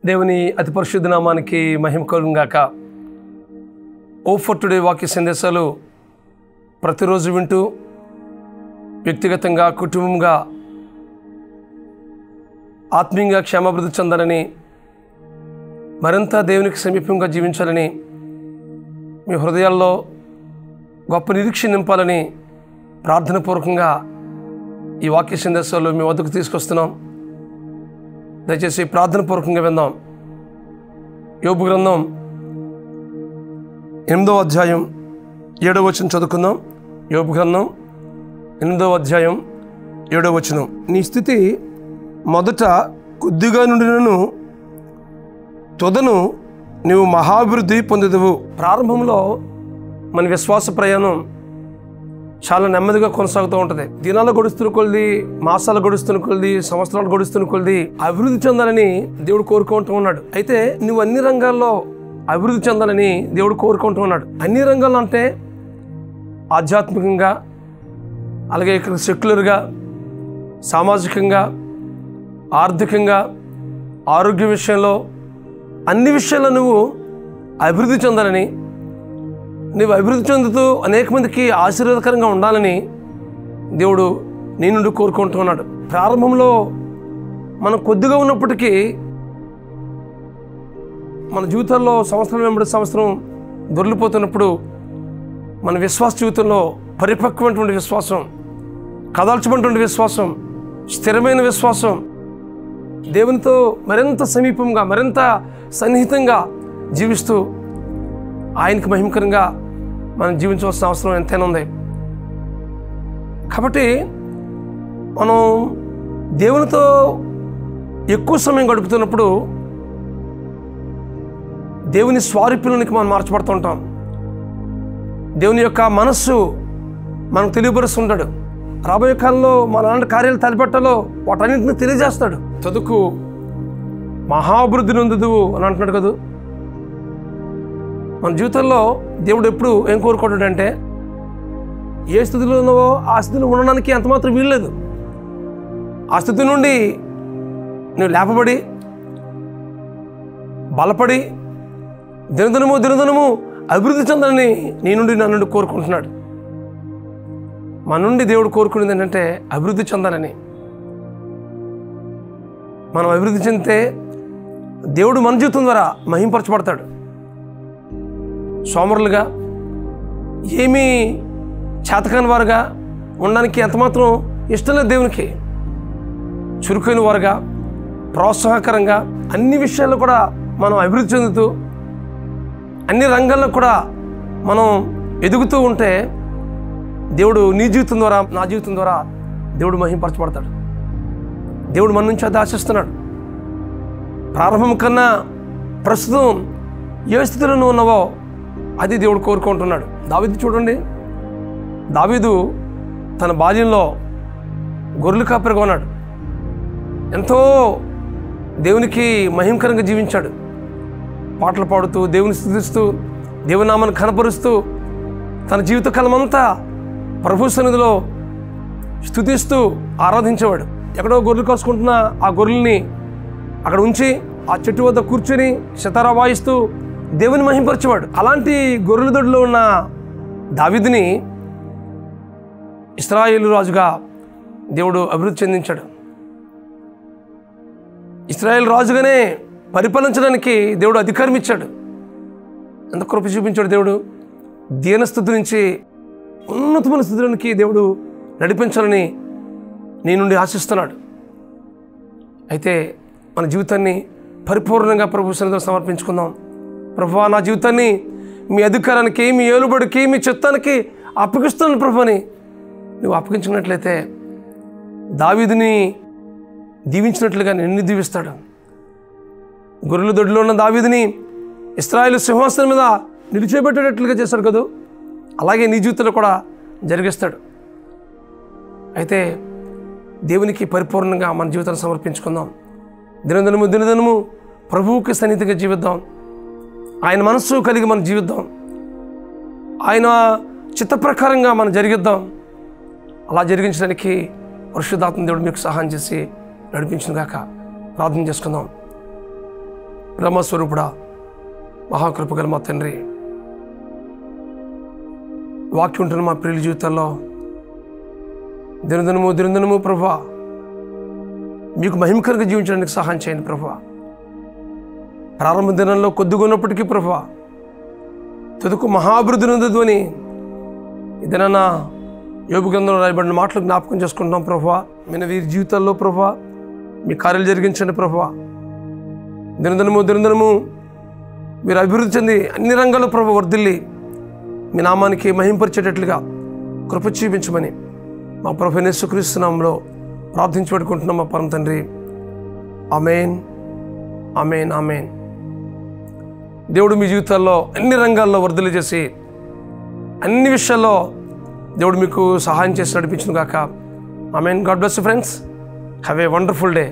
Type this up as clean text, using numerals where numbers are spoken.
దేవుని అతి పరిశుద్ధ నామానికి మహిమ కలుగుగాక. ఓ ఫర్ టుడే వాక్య సందేశాలు ప్రతిరోజు వింటూ వ్యక్తిగతంగా కుటుంబంగా ఆత్మీయంగా క్షేమాభివృద్ధి చెందాలని, మరింత దేవునికి సమీపంగా జీవించాలని, మీ హృదయాల్లో గొప్ప నిరీక్షణ నింపాలని ప్రార్థనాపూర్వకంగా ఈ వాక్య సందేశాలు మీ వద్దకు తీసుకొస్తున్నాం. దయచేసి ప్రార్థనాపూర్వకంగా విందాం. యోబు గ్రంథం 8వ అధ్యాయం 7వ వచనం చదువుకుందాం. యోబు గ్రంథం 8వ అధ్యాయం 7వ వచనం. నీ స్థితి మొదట కొద్దిగా నుండినను తుదను నీవు మహాభివృద్ధి పొందుదువు. ప్రారంభంలో మన విశ్వాస ప్రయాణం చాలా నెమ్మదిగా కొనసాగుతూ ఉంటుంది. దినాలు గడుస్తున్న కొలది, మాసాలు గడుస్తున్న కొలది, సంవత్సరాలు గడుస్తున్న కొలది అభివృద్ధి చెందాలని దేవుడు కోరుకుంటూ ఉన్నాడు. అయితే నువ్వు అన్ని రంగాల్లో అభివృద్ధి చెందాలని దేవుడు కోరుకుంటూ ఉన్నాడు. అన్ని రంగాల్లో అంటే ఆధ్యాత్మికంగా, అలాగే ఇక్కడ సెక్యులర్గా, సామాజికంగా, ఆర్థికంగా, ఆరోగ్య విషయంలో, అన్ని విషయాల్లో నువ్వు అభివృద్ధి చెందాలని, నువ్వు అభివృద్ధి చెందుతూ అనేక మందికి ఆశీర్వాదకరంగా ఉండాలని దేవుడు నీ నుండి కోరుకుంటూ ఉన్నాడు. ప్రారంభంలో మనం కొద్దిగా ఉన్నప్పటికీ మన జీవితాల్లో సంవత్సరం వెంబడి సంవత్సరం దొరికిపోతున్నప్పుడు మన విశ్వాస జీవితంలో పరిపక్వమైనటువంటి విశ్వాసం, కదల్చబడినటువంటి విశ్వాసం, స్థిరమైన విశ్వాసం, దేవునితో మరింత సమీపంగా, మరింత సన్నిహితంగా జీవిస్తూ ఆయనకి మహిమకరంగా మనం జీవించవలసిన అవసరం ఎంతైనా ఉంది. కాబట్టి మనం దేవునితో ఎక్కువ సమయం గడుపుతున్నప్పుడు దేవుని స్వారూప్యంలోనికి మనం మార్చబడుతుంటాం. దేవుని యొక్క మనస్సు మనకు తెలియపరుస్తుంటాడు. రాబోయే కాలంలో మన అలాంటి కార్యాలు తలపెట్టాలో వాటన్నింటినీ తెలియజేస్తాడు. చదువుకు మహాభివృద్ధి నొందుదువు అని అంటున్నాడు కదా. మన జీవితంలో దేవుడు ఎప్పుడు ఏం కోరుకుంటాడంటే, ఏ స్థితిలో ఉన్నావో ఆ స్థితిలో ఉండడానికి ఎంతమాత్రం వీల్లేదు. ఆ స్థితి నుండి నువ్వు లేపబడి, బలపడి, దినదినము అభివృద్ధి చెందాలని నీ నుండి నా నుండి కోరుకుంటున్నాడు. మన నుండి దేవుడు కోరుకునేది ఏంటంటే అభివృద్ధి చెందాలని. మనం అభివృద్ధి చెందితే దేవుడు మన జీవితం ద్వారా మహింపరచబడతాడు. సోమరులుగా, ఏమీ చేతకాని వారుగా ఉండడానికి ఎంతమాత్రం ఇష్టం లేదు దేవునికి. చురుకైన వారుగా, ప్రోత్సాహకరంగా, అన్ని విషయాల్లో కూడా మనం అభివృద్ధి చెందుతూ, అన్ని రంగాల్లో కూడా మనం ఎదుగుతూ ఉంటే దేవుడు నీ జీవితం ద్వారా, నా జీవితం ద్వారా దేవుడు మహింపరచబడతాడు. దేవుడు మన నుంచి అది ఆశిస్తున్నాడు. ప్రారంభం కన్నా ప్రస్తుతం ఏ స్థితిలో నువ్వు ఉన్నావో అది దేవుడు కోరుకుంటున్నాడు. దావీదు చూడండి, దావీదు తన బాల్యంలో గొర్రెలు కాపరిగా ఉన్నాడు. ఎంతో దేవునికి మహిమకరంగా జీవించాడు. పాటలు పాడుతూ, దేవుని స్తుతిస్తూ, దేవుని నామాన్ని కనపరుస్తూ తన జీవితకాలమంతా ప్రభు సన్నిధిలో స్తుతిస్తూ ఆరాధించేవాడు. ఎక్కడో గొర్రెలు కాసుకుంటున్న ఆ గొర్రెల్ని అక్కడ ఉంచి ఆ చెట్టు వద్ద కూర్చొని సితారా వాయిస్తూ దేవుని మహింపరిచేవాడు. అలాంటి గొర్రెల దొడ్లో ఉన్న దావీదుని ఇశ్రాయేలు రాజుగా దేవుడు అభివృద్ధి చెందించాడు. ఇశ్రాయేలు రాజుగానే పరిపాలించడానికి దేవుడు అధికారం ఇచ్చాడు. ఎంత కృప చూపించాడు దేవుడు. దీనస్థితి నుంచి ఉన్నతమైన స్థితిలోనికి దేవుడు నడిపించాలని నీ నుండి ఆశిస్తున్నాడు. అయితే మన జీవితాన్ని పరిపూర్ణంగా ప్రభు సన్నిధిలో సమర్పించుకుందాం. ప్రభువా, నా జీవితాన్ని మీ అధికారానికి, మీ ఏలుబడికి, మీ చిత్తానికి అప్పగిస్తున్నాను ప్రభు అని నువ్వు అప్పగించుకున్నట్లయితే దావీదుని దీవించినట్లుగా నిన్ను దీవిస్తాడు. గొర్రెల దొడ్లో ఉన్న దావీదుని ఇశ్రాయేలు సింహాసనం మీద నిలిచేబెట్టేటట్లుగా చేశాడు కదా, అలాగే నీ జీవితంలో కూడా జరిగిస్తాడు. అయితే దేవునికి పరిపూర్ణంగా మన జీవితాన్ని సమర్పించుకుందాం. దినదినము ప్రభువుకి సన్నిధిగా జీవిద్దాం. ఆయన మనస్సు కలిగి మనం జీవిద్దాం. ఆయన చిత్త ప్రకారంగా మనం జరిగిద్దాం. అలా జరిగించడానికి పరిశుద్ధాత్మ దేవుడు మీకు సహాయం చేసి నడిపించును గాక. ప్రార్థన చేసుకుందాం. బ్రహ్మస్వరూపుడా, మహాకృపగల మా తండ్రి, వాక్యం ఉంటున్న మా ప్రియుల జీవితాల్లో దినదినము ప్రభువా మీకు మహిమకరంగా జీవించడానికి సహాయం చేయండి ప్రభువా. ప్రారంభ దినంలో కొద్దిగా ఉన్నప్పటికీ ప్రభువా తుదకు మహాభివృద్ధి నొందదు అని ఇదేనా యోబు గ్రంథంలో రాయబడిన మాటలు జ్ఞాపకం చేసుకుంటున్నాం ప్రభువా. నేను వీరి జీవితాల్లో ప్రభువా మీ కార్యాలు జరిగించండి ప్రభువా. దినదినము మీరు అభివృద్ధి చెంది అన్ని రంగాల్లో ప్రభు వర్ధిల్లి మీ నామానికి మహింపరిచేటట్లుగా కృప చూపించమని మా ప్రభువైన యేసుక్రీస్తు నామములో ప్రార్థించి పెట్టుకుంటున్నాం మా పరమ తండ్రి. ఆమేన్, ఆమేన్, ఆమేన్. దేవుడు మీ జీవితాల్లో అన్ని రంగాల్లో వర్ధిల్లి చేసి అన్ని విషయాల్లో దేవుడు మీకు సహాయం చేసి నడిపించును గాక. Amen. God bless you friends. Have a wonderful day.